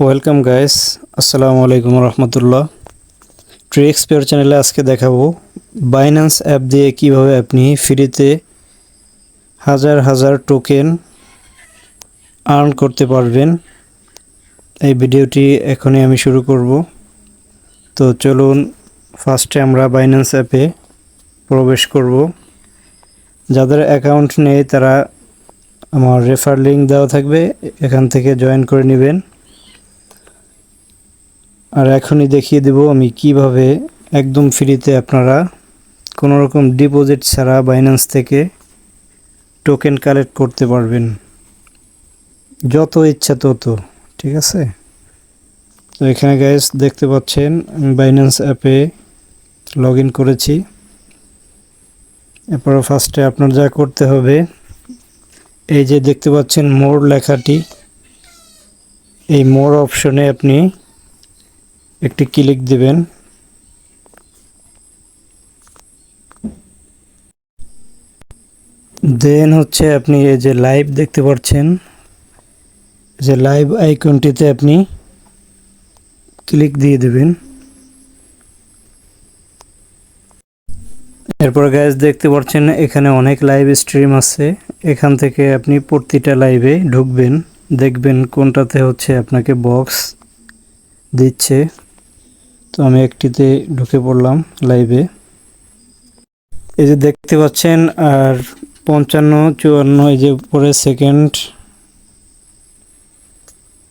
Welcome guys, আসসালামু আলাইকুম রহমতুল্লাহ। Tricks pair চ্যানেলে আজকে দেখাবো বাইন্যান্স অ্যাপ দিয়ে কিভাবে আপনি ফ্রিতে হাজার হাজার টোকেন আর্ন করতে পারবেন। এই ভিডিওটি এখনই আমি শুরু করব। তো চলুন ফার্স্টে আমরা বাইন্যান্স অ্যাপে প্রবেশ করব। যাদের অ্যাকাউন্ট নেই তারা আমার রেফার লিঙ্ক দেওয়া থাকবে, এখান থেকে জয়েন করে নেবেন। আর এখনই দেখিয়ে দেব আমি কিভাবে একদম ফ্রিতে আপনারা কোনো রকম ডিপোজিট ছাড়া বাইন্যান্স থেকে টোকেন কালেক্ট করতে পারবেন, যত ইচ্ছা তত। ঠিক আছে, তো এখানে গাইস দেখতে পাচ্ছেন আমি বাইন্যান্স অ্যাপে লগ ইন করেছি। এরপর ফার্স্টে আপনার যা করতে হবে, এই যে দেখতে পাচ্ছেন মোর লেখাটি, এই মোর অপশনে আপনি একটি ক্লিক দিবেন। দেন হচ্ছে আপনি এই যে লাইভ দেখতে পাচ্ছেন, যে লাইভ আইকনটিতে আপনি ক্লিক দিয়ে দেবেন। এরপর গাইস দেখতে পাচ্ছেন এখানে অনেক লাইভ স্ট্রিম আছে, এখান থেকে আপনি প্রতিটা লাইভে ঢুকবেন, দেখবেন কোনটাতে হচ্ছে আপনাকে বক্স দিচ্ছে। তো আমি একটিতে ঢুকে পড়লাম লাইভে। এই যে দেখতে পাচ্ছেন আর 55-54 এই যে উপরে সেকেন্ড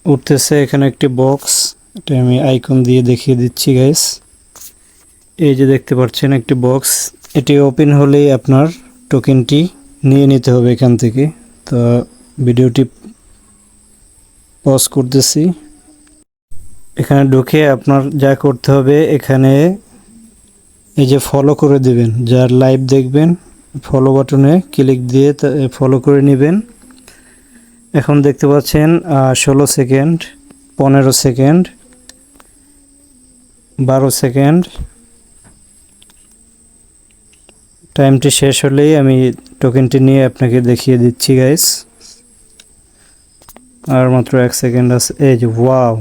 উঠতেছে, এখানে একটি বক্স, এটা আমি আইকন দিয়ে দেখিয়ে দিচ্ছি গাইস। এই যে দেখতে পাচ্ছেন একটি বক্স, এটি ওপেন হলেই আপনার টোকেনটি নিয়ে নিতে হবে এখান থেকে। তো ভিডিওটি পজ করতেছি। এখানে ঢুকে আপনার যা করতে হবে, এখানে এই যে ফলো করে দিবেন, যার লাইভ দেখবেন ফলো বাটনে ক্লিক দিয়ে ফলো করে নেবেন। এখন দেখতে পাচ্ছেন 16 সেকেন্ড, 15 সেকেন্ড, 12 সেকেন্ড। টাইমটি শেষ হলেই আমি টোকেনটি নিয়ে আপনাকে দেখিয়ে দিচ্ছি গাইস। আর মাত্র 1 সেকেন্ড আছে। এই যে ওয়াও,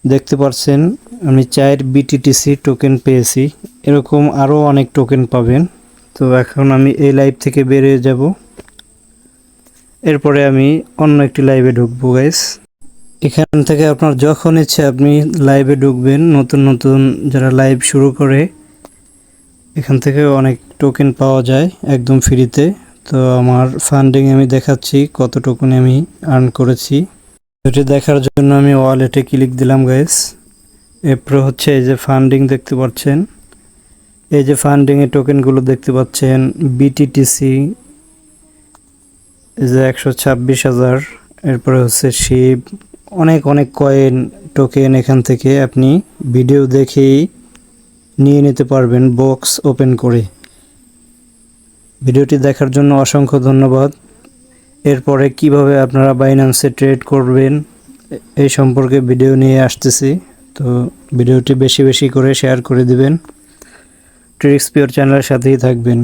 দেখতে পাচ্ছেন আমি 4 বিটিটিসি টোকেন পেয়েছি। এরকম আরও অনেক টোকেন পাবেন। তো এখন আমি এই লাইভ থেকে বেরিয়ে যাব, এরপরে আমি অন্য একটি লাইভে ঢুকবো গাইস। এখান থেকে আপনার যখন ইচ্ছে আপনি লাইভে ঢুকবেন। নতুন নতুন যারা লাইভ শুরু করে এখান থেকে অনেক টোকেন পাওয়া যায় একদম ফ্রিতে। তো আমার ফান্ডিং আমি দেখাচ্ছি কত টোকেন আমি আর্ন করেছি। এটি দেখার জন্য আমি ওয়ালেটে ক্লিক দিলাম গাইস। এরপর হচ্ছে এই যে ফান্ডিং দেখতে পাচ্ছেন, এই যে ফান্ডিংয়ের টোকেনগুলো দেখতে পাচ্ছেন বিটিটিসি, এই যে 126,000। এরপরে হচ্ছে শিপ, অনেক অনেক কয়েন টোকেন এখান থেকে আপনি ভিডিও দেখেই নিয়ে নিতে পারবেন বক্স ওপেন করে। ভিডিওটি দেখার জন্য অসংখ্য ধন্যবাদ। এরপরে কিভাবে আপনারা বাইন্যান্সে ট্রেড করবেন এই সম্পর্কে ভিডিও নিয়ে আসতেছি। তো ভিডিওটি বেশি বেশি করে শেয়ার করে দিবেন। ট্রিক্স পিওর চ্যানেলের সাথেই থাকবেন।